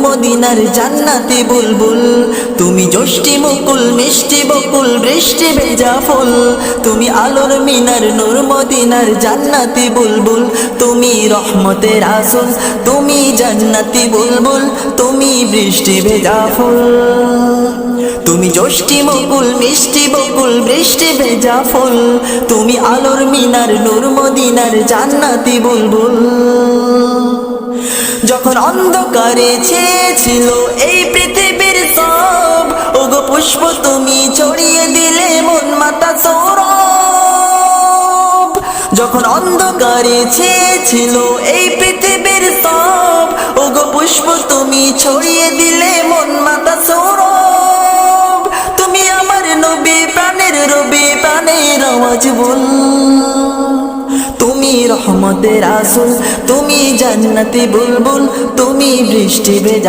মদিনার জান্নাতি বুলবুল। তুমি যষ্টি মুকুল মিষ্টি বকুল বৃষ্টি ভেজা ফুল। তুমি আলোর মিনার নূর মদিনার জান্নাতি বুলবুল। তুমি রহমতের আসল, তুমি জান্নাতি বুলবুল, তুমি বৃষ্টি ভেজা ফুল। তুমি যষ্টি মুকুল মিষ্টি বকুল বৃষ্টি ভেজা ফুল। তুমি আলোর মিনার নূর মদিনার জান্নাতি বুলবুল। যখন অন্ধকারে ছেয়েছিল এই পৃথিবীর সব, ওগো পুষ্প তুমি ছড়িয়ে দিলে মন মাতা সৌরভ। যখন অন্ধকারে ছেয়েছিল এই পৃথিবীর সব, ওগো পুষ্প তুমি ছড়িয়ে দিলে মন মাতা সৌরভ। তুমি আমার নবী প্রাণের রবি প্রাণের আওয়াজ বল। তুমি রহমতের আসল, তুমি জান্নাতি বুলবুল, তুমি বৃষ্টি ভেজা